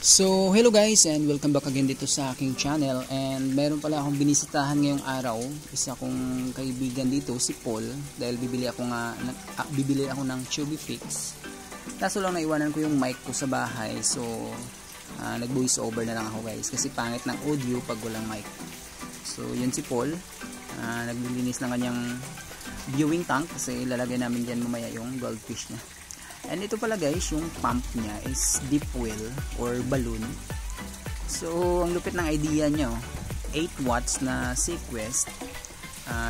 So, hello guys and welcome back again dito sa aking channel. And meron pala akong binisitahan ngayong araw, isa kong kaibigan dito, si Paul, dahil bibili ako ng Chubby Fix. Kaso lang naiwanan ko yung mic ko sa bahay, so nag voice over na lang ako guys kasi pangit ng audio pag walang mic. So, yun si Paul, naglilinis ng kanyang viewing tank kasi ilalagay namin dyan mamaya yung goldfish niya. And ito pala guys, yung pump niya is deep well or balloon. So, ang lupit ng idea niya, 8 watts na Sequest.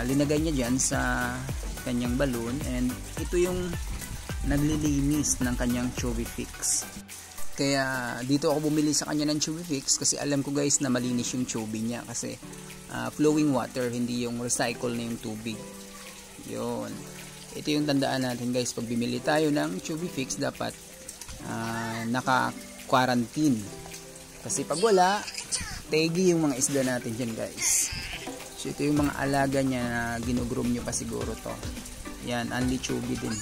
Linagay niya dyan sa kanyang balloon and ito yung naglilinis ng kanyang Chubby Fix. Kaya dito ako bumili sa kanya ng Chubby Fix kasi alam ko guys na malinis yung chubby niya kasi flowing water, hindi yung recycle na yung tubig. Yun. Ito yung tandaan natin guys, pag bimili tayo ng Chubby Fix dapat naka-quarantine kasi pag wala, tegi yung mga isda natin dyan guys. So ito yung mga alaga niya na ginugroom nyo pa siguro to. Yan, only chubby din.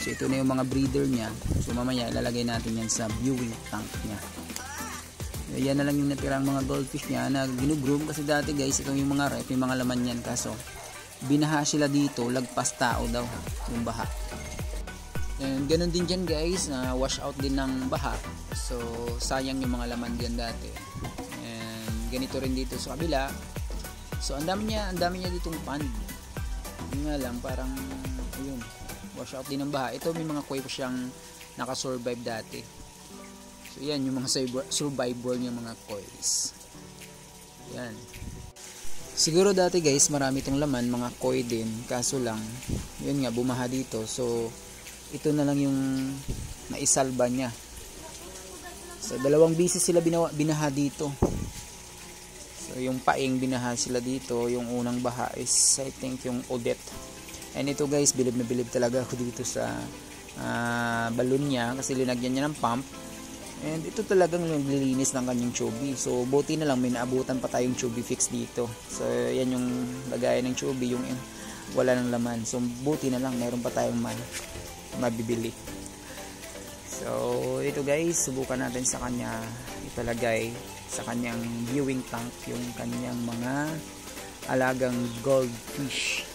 So ito na yung mga breeder niya. So mamaya ilalagay natin yan sa viewing tank niya. So, yan na lang yung natirang mga goldfish niya na ginugroom kasi dati guys, ito yung mga ref, yung mga laman yan, kaso binaha sila dito, lagpas tao daw yung baha. And ganun din dyan guys, wash out din ng baha. So sayang yung mga laman dyan dati. And ganito rin dito sa kabila. So ang dami niya ditong pond. Yun nga lang, parang ayun, wash out din ng baha. Ito may mga koi pa siyang nakasurvive dati. So yan yung mga survivor niya, mga kois. Yan. Siguro dati guys marami itong laman, mga koi din, kaso lang yun nga, bumaha dito. So ito na lang yung naisalba niya. So dalawang bisis sila binaha dito. So yung paing binaha sila dito. Yung unang baha is I think yung Odette. And ito guys, bilib na bilib talaga ako dito sa balloon niya kasi linagyan niya ng pump. And ito talagang naglilinis ng kanyang chubby. So buti na lang may naabutan pa tayong Chubby Fix dito. So yan yung lagayan ng chubby, yung wala ng laman. So buti na lang mayroon pa tayong mabibili. So ito guys, subukan natin sa kanya italagay sa kanyang viewing tank yung kanyang mga alagang goldfish.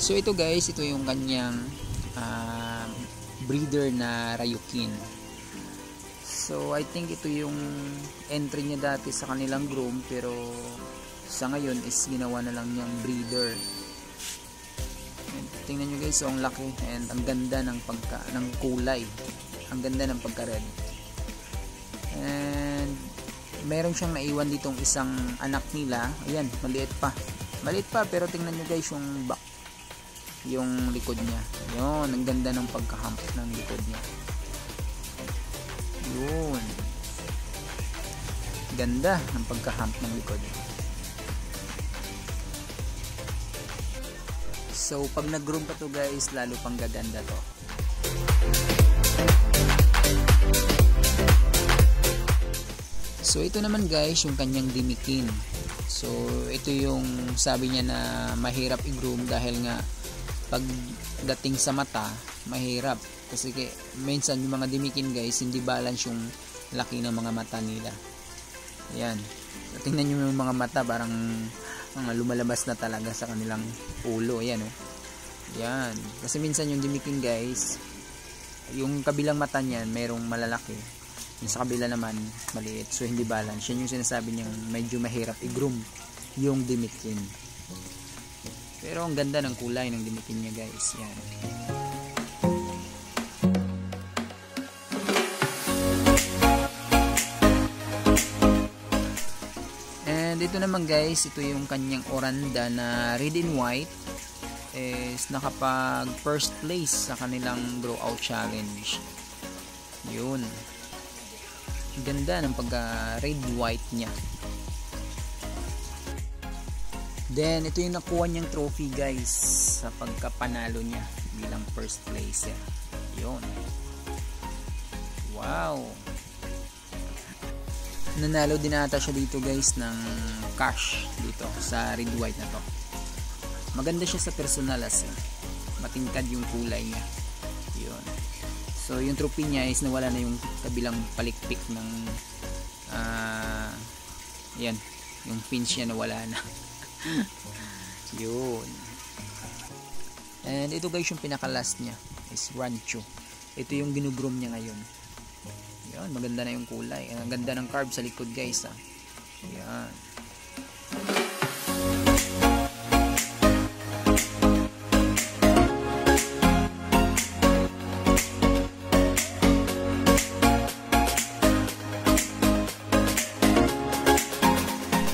So ito guys, ito yung kanyang breeder na Ryukin. So I think ito yung entry niya dati sa kanilang groom, pero sa ngayon is ginawa na lang niyang breeder. And tingnan nyo guys, so ang laki and ang ganda ng kulay. Ang ganda ng pagka-red. And meron siyang naiwan ditong isang anak nila. Ayan, maliit pa. Maliit pa pero tingnan nyo guys yung back, yung likod niya. Yun, ang ganda ng pagka-hump ng likod niya. Yun, ganda ng pagka-hump ng likod. So pag nag-groom pa to guys, lalo pang gaganda to. So ito naman guys, yung kanyang dimikin. So ito yung sabi niya na mahirap i-groom dahil nga pagdating sa mata mahirap kasi minsan yung mga dimikin guys hindi balance yung laki ng mga mata nila. Ayan, tingnan nyo yung mga mata, parang lumalabas na talaga sa kanilang ulo. Ayan oh. Ayan, kasi minsan yung dimikin guys, yung kabilang mata niyan merong malalaki, yung sa kabila naman maliit, so hindi balance. Yan yung sinasabi niyang medyo mahirap i-groom yung dimikin. Pero ang ganda ng kulay ng dimikin niya guys. Yan. And ito naman guys, ito yung kanyang oranda na red and white. Is nakapag first place sa kanilang grow out challenge. Yun. Ganda ng pagka red white niya. Then ito yung nakuha niyang trophy guys sa pagkapanalo niya bilang first place. Yun. Yun. Wow. Nanalo din ata siya dito guys ng cash dito sa red white na to. Maganda siya sa personal as matingkad yung kulay niya. Yun. So yung trophy niya is nawala na yung kabilang palikpik ng yan, yung fins niya nawala na. Yun. And ito guys yung pinaka last niya is Rancho. Ito yung ginugroom niya ngayon. Yan, maganda na yung kulay. Ang ganda ng carb sa likod guys. Yan.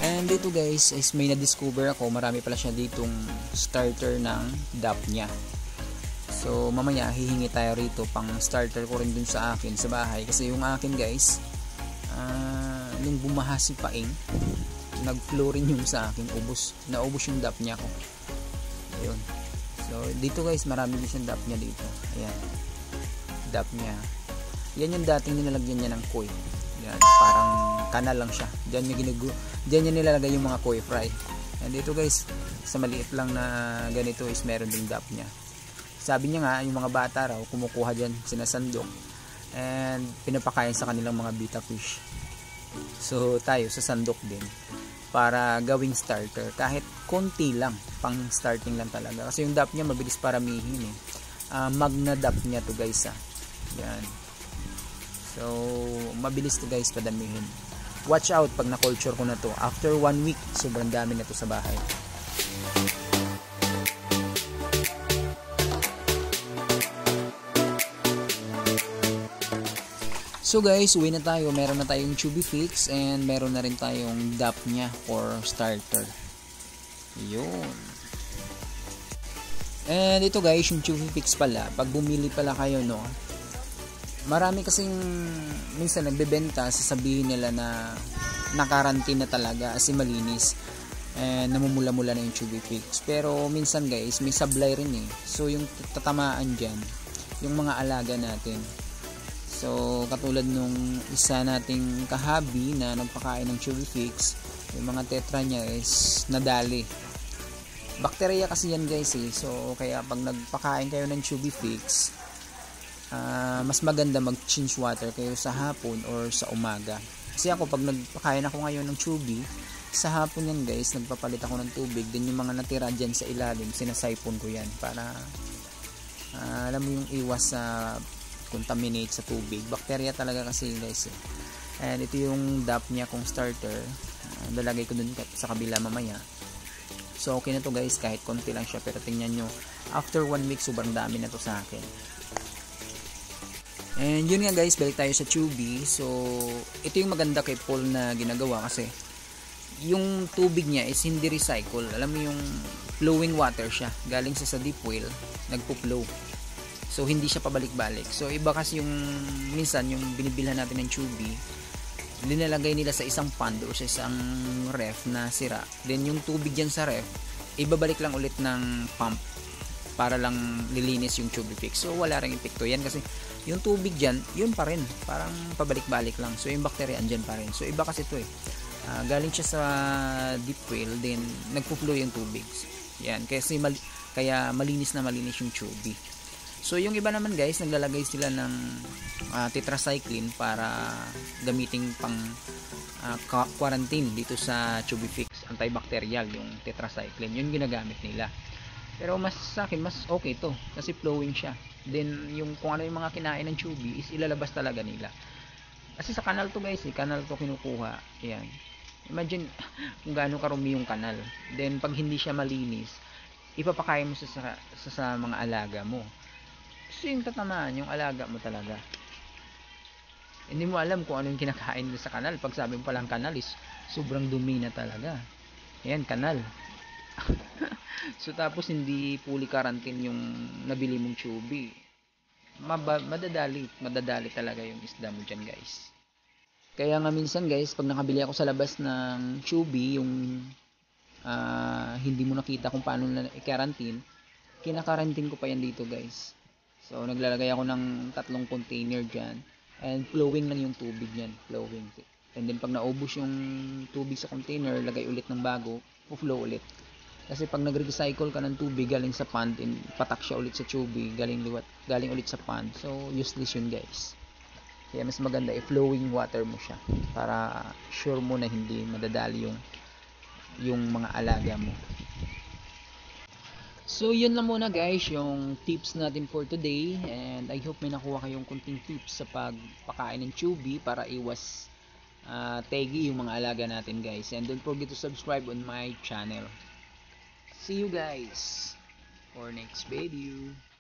And dito guys is may na-discover ako. Marami pala siya ditong starter ng DAP niya. So mamaya hihingi tayo rito pang starter ko rin dun sa akin sa bahay kasi yung akin guys nung bumaha si Paing nag-flow rin yung sa akin, naubos yung DAP niya ko. Ayun. So dito guys marami din siyang DAP niya dito. Ayan, DAP niya. Yan yung dating nilalagyan niya ng koi. Yan, parang kanal lang siya. Diyan niya nilalagay yung mga koi fry. And dito guys sa maliit lang na ganito is meron ding DAP niya. Sabi niya nga, yung mga bata raw, kumukuha dyan, sinasandok, and pinapakain sa kanilang mga beta fish. So, tayo, sa sandok din, para gawing starter. Kahit konti lang, pang starting lang talaga. Kasi yung DAP niya, mabilis paramihin eh. Magna DAP niya to guys. Yan. So, mabilis to guys, padamihin. Watch out pag na-culture ko na to. After 1 week, sobrang dami na to sa bahay. So guys, uwi na tayo. Meron na tayong Chubby Fix and meron na rin tayong DAP niya for starter. Yun. And ito guys, yung Chubby Fix pala, pag bumili pala kayo, no, marami kasing minsan nagbebenta, sasabihin nila na nakarantin na talaga kasi malinis and namumula-mula na yung Chubby Fix. Pero minsan guys, may sablay rin eh. So yung tatamaan dyan, yung mga alaga natin. So, katulad nung isa nating kahabi na nagpakain ng Chubby Fix, yung mga tetra niya is nadali. Bakterya kasi yan guys eh. So, kaya pag nagpakain kayo ng Chubby Fix, mas maganda mag-change water kayo sa hapon or sa umaga. Kasi ako, pag nagpakain ako ngayon ng Chubby, sa hapon yan guys, nagpapalit ako ng tubig. Then yung mga natira dyan sa ilalim, sinasipon ko yan para, alam mo yung iwas sa contaminate sa tubig. Bakterya talaga kasi guys eh. And ito yung DAP niya kung starter. Lalagay ko dun sa kabila mamaya. So okay na to guys, kahit konti lang siya. Pero tingnan nyo, after 1 week sobrang dami na to sa akin. And yun nga guys, balik tayo sa Chubby. So ito yung maganda kay Paul na ginagawa kasi yung tubig niya is hindi recycle. Alam mo yung flowing water siya. Galing sa deep well, nagpo-flow. So hindi siya pabalik-balik. So iba kasi yung minsan yung binibilhan natin ng Chubby, linalagay nila sa isang pond o sa isang ref na sira. Then yung tubig diyan sa ref, ibabalik lang ulit ng pump para lang lilinis yung Chubby Fix. So wala ring epekto yan kasi yung tubig diyan, yun pa rin, parang pabalik-balik lang. So yung bacteria andyan pa rin. So iba kasi ito eh. Galing siya sa deep well, then nagpo-flow yung tubig. Yan, kaya malinis na malinis yung Chubby. So yung iba naman guys, naglalagay sila ng tetracycline para gamiting pang quarantine dito sa Chubby Fix. Antibacterial yung tetracycline, yun ginagamit nila. Pero mas sa akin, mas okay to kasi flowing siya. Then yung kung ano yung mga kinain ng Chubby is ilalabas talaga nila. Kasi sa kanal to guys, kanal to kinukuha. Ayan. Imagine kung gaano karumi yung kanal. Then pag hindi siya malinis, ipapakain mo sa mga alaga mo. So yung tatamaan yung alaga mo talaga. Hindi mo alam kung ano yung kinakain sa kanal. Pag sabi mo palang kanal is sobrang dumi na talaga. Ayan, kanal. So tapos hindi fully quarantine yung nabili mong Chubby. Madadali talaga yung isda mo dyan guys. Kaya nga minsan guys, pag nakabili ako sa labas ng Chubby, yung hindi mo nakita kung paano na i-quarantine, kinakarantin ko pa yan dito guys. So naglalagay ako ng 3 container dyan. And flowing lang yung tubig niyan, flowing. And then pag naubos yung tubig sa container, lagay ulit ng bago, flow ulit. Kasi pag nag-recycle ka ng tubig galing sa pond, patak siya ulit sa tubig, galing ulit sa pond. So useless yun guys. Kaya mas maganda i-flowing water mo siya para sure mo na hindi madadali yung mga alaga mo. So yun lang muna guys yung tips natin for today, and I hope may nakuha kayong kunting tips sa pagpakain ng chubby para iwas tegi yung mga alaga natin guys. And don't forget to subscribe on my channel. See you guys for next video.